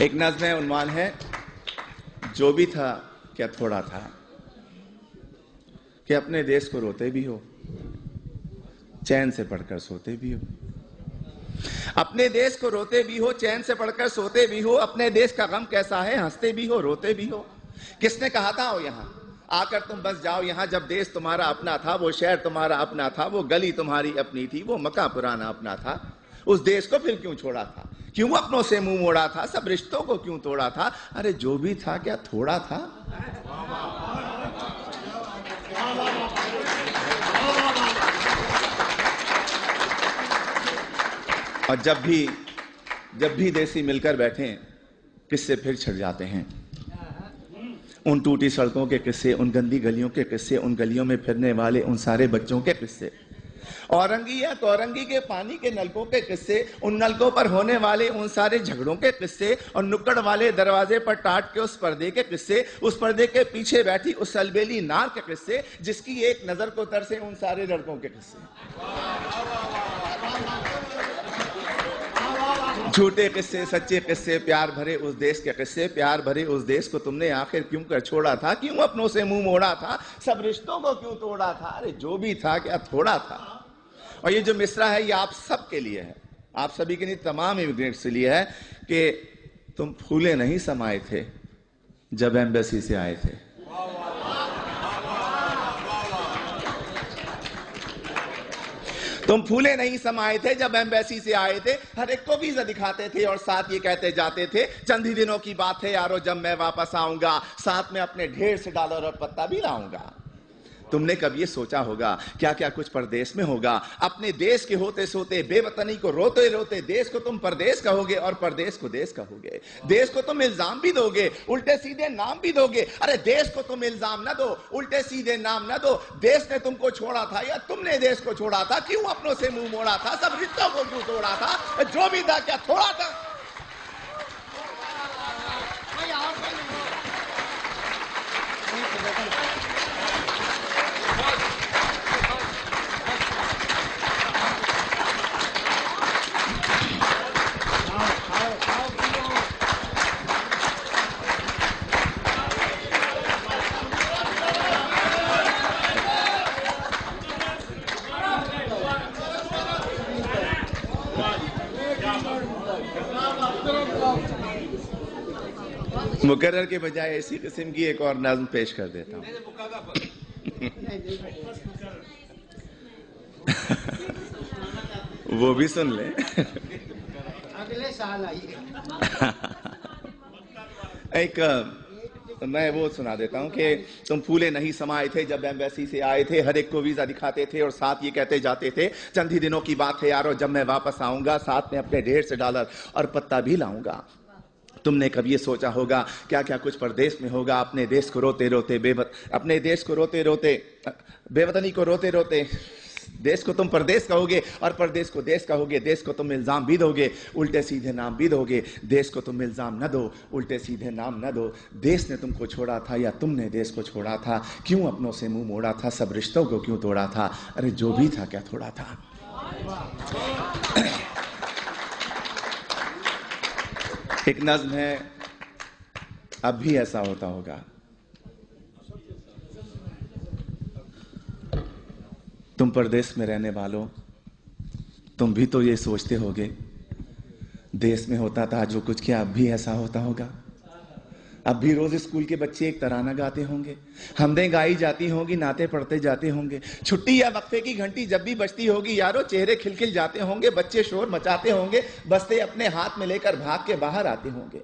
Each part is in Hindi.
एक नज़्म है, उन्वान है जो भी था क्या थोड़ा था, कि अपने देश को रोते भी हो, चैन से पढ़कर सोते भी हो। अपने देश को रोते भी हो, चैन से पढ़कर सोते भी हो। अपने देश का गम कैसा है, हंसते भी हो, रोते भी हो। किसने कहा था, हो यहाँ आकर तुम बस जाओ यहाँ, जब देश तुम्हारा अपना था, वो शहर तुम्हारा अपना था, वो गली तुम्हारी अपनी थी, वो मकान पुराना अपना था। उस देश को फिर क्यों छोड़ा था, क्यों अपनों से मुंह मोड़ा था, सब रिश्तों को क्यों तोड़ा था। अरे जो भी था क्या थोड़ा था। और जब भी देसी मिलकर बैठे, किस्से फिर छिड़ जाते हैं। उन टूटी सड़कों के किस्से, उन गंदी गलियों के किस्से, उन गलियों में फिरने वाले उन सारे बच्चों के किस्से, औरंगी या तौरंगी के पानी के नलकों के किस्से, उन नलकों पर होने वाले उन सारे झगड़ों के किस्से, और नुक्कड़ वाले दरवाजे पर टाट के उस पर्दे के किस्से, उस पर्दे के पीछे बैठी उस अलबेली नार के किस्से, जिसकी एक नजर को तरसे उन सारे लड़कों के किस्से। झूठे किस्से, सच्चे किस्से, प्यार भरे उस देश के किस्से। प्यार भरे उस देश को तुमने आखिर क्यों कर छोड़ा था, क्यों अपनों से मुंह मोड़ा था, सब रिश्तों को क्यों तोड़ा था। अरे जो भी था क्या थोड़ा था। और ये जो मिसरा है ये आप सब के लिए है, आप सभी के लिए, तमाम इमिग्रेंट्स के लिए है, कि तुम फूले नहीं समाये थे जब एम्बेसी से आए थे। तुम फूले नहीं समाये थे जब एम्बेसी से आए थे। हर एक को वीजा दिखाते थे और साथ ये कहते जाते थे, चंद ही दिनों की बात है यारो, जब मैं वापस आऊंगा साथ में अपने ढेर से डॉलर और पत्ता भी लाऊंगा। तुमने कब ये सोचा होगा क्या क्या कुछ परदेश में होगा। अपने देश के होते सोते, बेवतनी को रोते रोते, देश को तुम परदेश कहोगे और परदेश को देश कहोगे। देश को तुम इल्जाम भी दोगे, उल्टे सीधे नाम भी दोगे। अरे देश को तुम इल्जाम न दो, उल्टे सीधे नाम न दो। देश ने तुमको छोड़ा था या तुमने देश को छोड़ा था, क्यों अपनों से मुंह मोड़ा था, सब रिश्तों को क्यों तोड़ा था। जो भी था क्या थोड़ा था। मुकर्रर के बजाय इसी किस्म की एक और नज़्म पेश कर देता हूं। वो भी सुन ले। अगले साल आइए। मैं वो सुना देता हूं कि तुम फूले नहीं समाये थे जब एम्बेसी से आए थे। हर एक को वीजा दिखाते थे और साथ ये कहते जाते थे, चंद ही दिनों की बात है यारो, जब मैं वापस आऊंगा साथ में अपने ढेर से डॉलर और पत्ता भी लाऊंगा। तुमने कभी ये सोचा होगा क्या क्या कुछ परदेश में होगा। अपने देश को रोते रोते अपने देश को रोते रोते, बेवतनी को रोते रोते, देश को तुम परदेश कहोगे और परदेश को देश कहोगे। देश को तुम इल्जाम भी दोगे, उल्टे सीधे नाम भी दोगे। देश को तुम इल्जाम न दो, उल्टे सीधे नाम न दो। देश ने तुमको छोड़ा था या तुमने देश को छोड़ा था, क्यों अपनों से मुंह मोड़ा था, सब रिश्तों को क्यों तोड़ा था। अरे जो भी था क्या थोड़ा था। एक नज़्म है, अब भी ऐसा होता होगा। तुम परदेश में रहने वालों, तुम भी तो ये सोचते होगे, देश में होता था जो कुछ, क्या अब भी ऐसा होता होगा। अब भी रोज स्कूल के बच्चे एक तराना गाते होंगे, हमदें गाई जाती होंगी, नाते पढ़ते जाते होंगे। छुट्टी या वक्फे की घंटी जब भी बजती होगी यारो, चेहरे खिलखिल जाते होंगे, बच्चे शोर मचाते होंगे, बस्ते अपने हाथ में लेकर भाग के बाहर आते होंगे।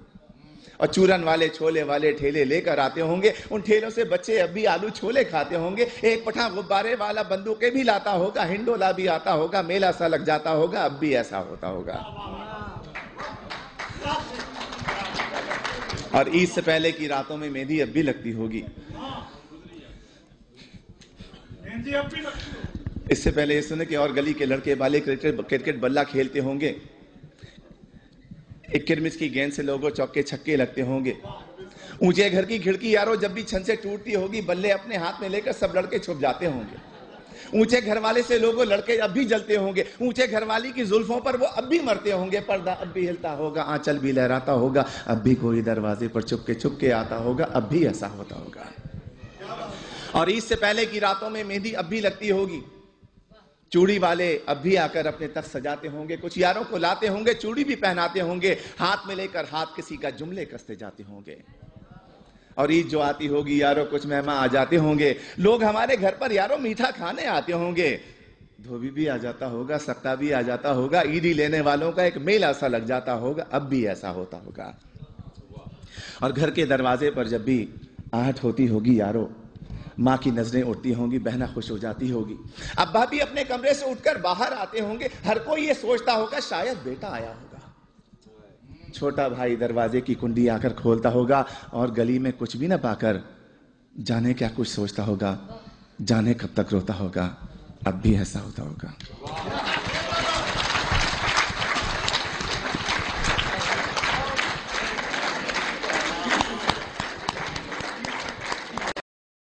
और चूरन वाले छोले वाले ठेले लेकर आते होंगे, उन ठेलों से बच्चे अब भी आलू छोले खाते होंगे। एक पठान गुब्बारे वाला बंदूकें भी लाता होगा, हिंडोला भी आता होगा, मेला सा लग जाता होगा। अब भी ऐसा होता होगा। और ईद से पहले की रातों में मेहंदी अब भी लगती होगी। इससे पहले ये सुने कि और गली के लड़के वाले क्रिकेट बल्ला खेलते होंगे, एक किरमिच की गेंद से लोगों चौके छक्के लगते होंगे। ऊंचे घर की खिड़की यारो जब भी छन से टूटती होगी, बल्ले अपने हाथ में लेकर सब लड़के छुप जाते होंगे। ऊंचे घर वाले से लोगों लड़के अब भी जलते होंगे, ऊंचे घर वाली की जुल्फों पर वो अब भी मरते होंगे, पर्दा अब भी हिलता होगा, आंचल भी लहराता होगा, अब भी कोई दरवाजे पर चुपके आता होगा, अब भी ऐसा होता होगा। और ईद से पहले की रातों में मेहंदी अब भी लगती होगी, चूड़ी वाले अब भी आकर अपने तख्त सजाते होंगे, कुछ यारों को लाते होंगे, चूड़ी भी पहनाते होंगे, हाथ में लेकर हाथ किसी का जुमले कसते जाते होंगे। और ईद जो आती होगी यारों कुछ मेहमान आ जाते होंगे, लोग हमारे घर पर यारों मीठा खाने आते होंगे, धोबी भी आ जाता होगा, सक्का भी आ जाता होगा, ईदी लेने वालों का एक मेला सा लग जाता होगा, अब भी ऐसा होता होगा। और घर के दरवाजे पर जब भी आहट होती होगी यारों, माँ की नजरें उठती होंगी, बहना खुश हो जाती होगी, अब्बा भी अपने कमरे से उठकर बाहर आते होंगे, हर कोई ये सोचता होगा शायद बेटा आया होगा। छोटा भाई दरवाजे की कुंडी आकर खोलता होगा और गली में कुछ भी ना पाकर जाने क्या कुछ सोचता होगा, जाने कब तक रोता होगा, अब भी ऐसा होता होगा।